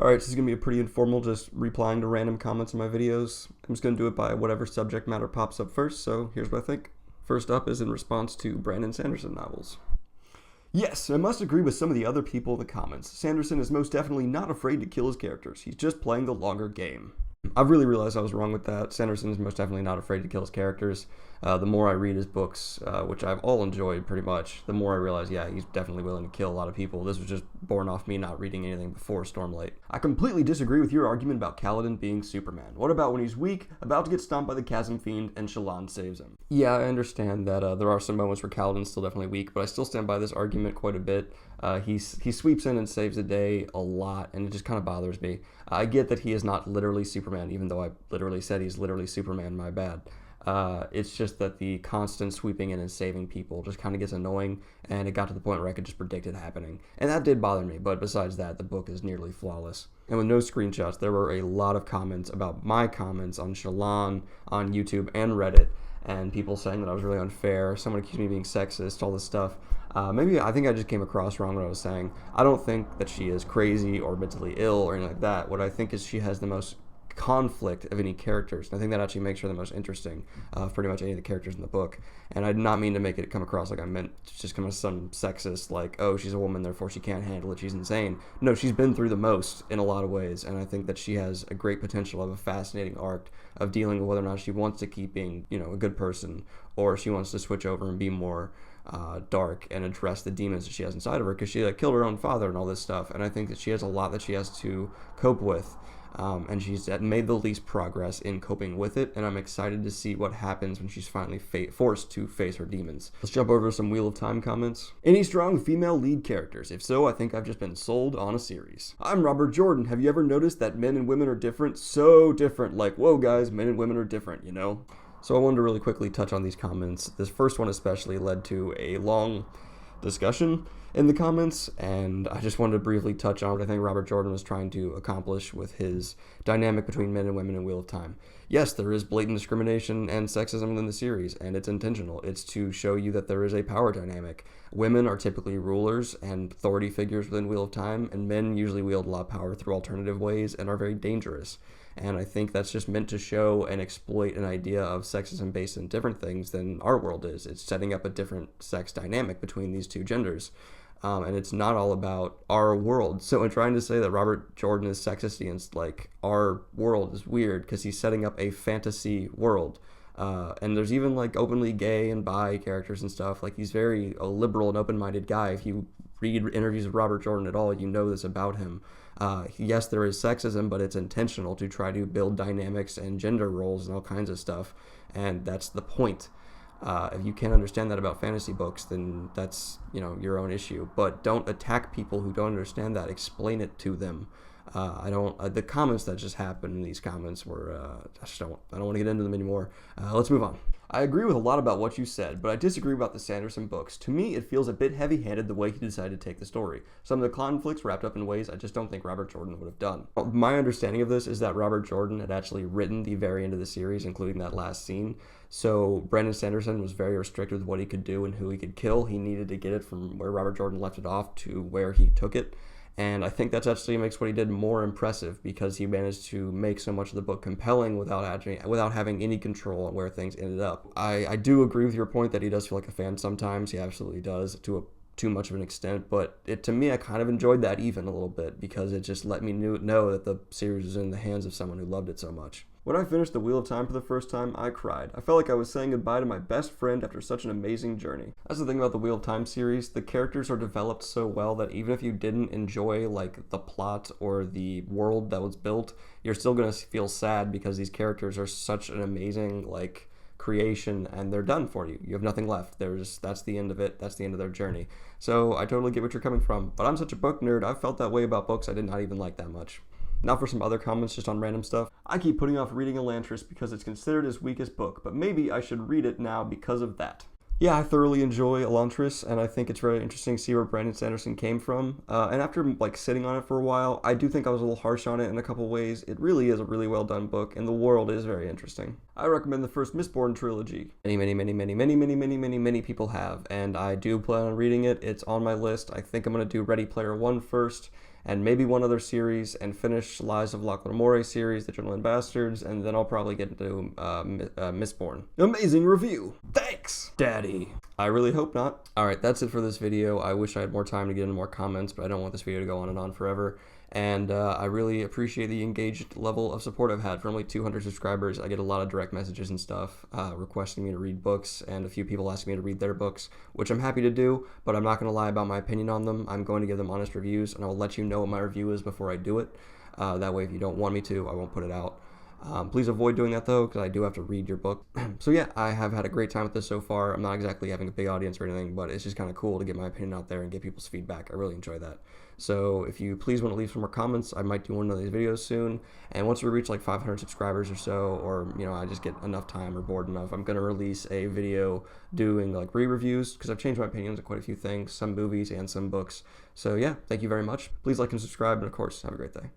Alright, this is going to be a pretty informal, just replying to random comments in my videos. I'm just going to do it by whatever subject matter pops up first, so here's what I think. First up is in response to Brandon Sanderson novels. Yes, I must agree with some of the other people in the comments. Sanderson is most definitely not afraid to kill his characters. He's just playing the longer game. I've really realized I was wrong with that. Sanderson is most definitely not afraid to kill his characters. The more I read his books, which I've all enjoyed pretty much, the more I realize, yeah, he's definitely willing to kill a lot of people. This was just born off me not reading anything before Stormlight. I completely disagree with your argument about Kaladin being Superman. What about when he's weak, about to get stomped by the Chasm Fiend, and Shallan saves him? Yeah, I understand that there are some moments where Kaladin's still definitely weak, but I still stand by this argument quite a bit. He sweeps in and saves the day a lot, and it just kind of bothers me. I get that he is not literally Superman, even though I literally said he's literally Superman, my bad. It's just that the constant sweeping in and saving people just kind of gets annoying, and it got to the point where I could just predict it happening. And that did bother me, but besides that, the book is nearly flawless. And with no screenshots, there were a lot of comments about my comments on Shallan, on YouTube, and Reddit, and people saying that I was really unfair, someone accused me of being sexist, all this stuff. Maybe I think I just came across wrong what I was saying. I don't think that she is crazy or mentally ill or anything like that. What I think is she has the most conflict of any characters, and I think that actually makes her the most interesting of pretty much any of the characters in the book. And I did not mean to make it come across like I meant just come as some sexist, like, oh, she's a woman, therefore she can't handle it, she's insane. No, she's been through the most in a lot of ways, and I think that she has a great potential of a fascinating arc of dealing with whether or not she wants to keep being, a good person, or she wants to switch over and be more dark and address the demons that she has inside of her, because she killed her own father and all this stuff. And I think that she has a lot that she has to cope with, and she's made the least progress in coping with it, and I'm excited to see what happens when she's finally forced to face her demons. Let's jump over to some Wheel of Time comments. Any strong female lead characters? If so, I think I've just been sold on a series. I'm Robert Jordan. Have you ever noticed that men and women are different? So different. Like, whoa guys, men and women are different, So I wanted to really quickly touch on these comments. This first one especially led to a long discussion in the comments, and I just wanted to briefly touch on what I think Robert Jordan was trying to accomplish with his dynamic between men and women in Wheel of Time. Yes, there is blatant discrimination and sexism in the series, and it's intentional. It's to show you that there is a power dynamic. Women are typically rulers and authority figures within Wheel of Time, and men usually wield a lot of power through alternative ways and are very dangerous. And I think that's just meant to show and exploit an idea of sexism based in different things than our world is. It's setting up a different sex dynamic between these two genders. And it's not all about our world. So in trying to say that Robert Jordan is sexist against our world is weird, because he's setting up a fantasy world. And there's even openly gay and bi characters and stuff. He's very a liberal and open-minded guy. If you read interviews with Robert Jordan at all, you know this about him. Yes, there is sexism, but it's intentional to try to build dynamics and gender roles and all kinds of stuff. And that's the point. If you can't understand that about fantasy books, then that's, your own issue. But don't attack people who don't understand that. Explain it to them. The comments that just happened in these comments were, I don't want to get into them anymore. Let's move on. I agree with a lot about what you said, but I disagree about the Sanderson books. To me, it feels a bit heavy-handed the way he decided to take the story. Some of the conflicts wrapped up in ways I just don't think Robert Jordan would have done. My understanding of this is that Robert Jordan had actually written the very end of the series, including that last scene. So Brandon Sanderson was very restricted with what he could do and who he could kill. He needed to get it from where Robert Jordan left it off to where he took it. And I think that actually makes what he did more impressive, because he managed to make so much of the book compelling without having any control on where things ended up. I do agree with your point that he does feel like a fan sometimes. He absolutely does, to too much of an extent. But to me, I kind of enjoyed that even a little bit, because it just let me know that the series was in the hands of someone who loved it so much. When I finished The Wheel of Time for the first time, I cried. I felt like I was saying goodbye to my best friend after such an amazing journey. That's the thing about the Wheel of Time series. The characters are developed so well that even if you didn't enjoy the plot or the world that was built, you're still going to feel sad, because these characters are such an amazing creation, and they're done for you. You have nothing left. That's the end of it. That's the end of their journey. So I totally get what you're coming from. But I'm such a book nerd. I've felt that way about books I did not even like that much. Now for some other comments just on random stuff. I keep putting off reading Elantris because it's considered his weakest book, but maybe I should read it now because of that. Yeah, I thoroughly enjoy Elantris, and I think it's very interesting to see where Brandon Sanderson came from. And after sitting on it for a while, I do think I was a little harsh on it in a couple ways. It really is a really well done book, and the world is very interesting. I recommend the first Mistborn trilogy. Many people have, and I do plan on reading it. It's on my list. I think I'm going to do Ready Player One first, and maybe one other series, and finish Lies of Lachlan Amore series, The Gentleman Bastards, and then I'll probably get into Mistborn. Amazing review! Thanks, Daddy! I really hope not. Alright, that's it for this video. I wish I had more time to get into more comments, but I don't want this video to go on and on forever. And I really appreciate the engaged level of support I've had. For only 200 subscribers, I get a lot of direct messages and stuff requesting me to read books, and a few people asking me to read their books, which I'm happy to do, but I'm not going to lie about my opinion on them. I'm going to give them honest reviews, and I will let you know what my review is before I do it. That way, if you don't want me to, I won't put it out. Please avoid doing that, though, because I do have to read your book. So yeah, I have had a great time with this so far. I'm not exactly having a big audience or anything, but it's just kind of cool to get my opinion out there and get people's feedback. I really enjoy that. So if you please want to leave some more comments, I might do one of these videos soon. And once we reach like 500 subscribers or so, or, you know, I just get enough time or bored enough, I'm going to release a video doing like re-reviews, because I've changed my opinions on quite a few things, some movies and some books. So yeah, thank you very much. Please like and subscribe, and of course, have a great day.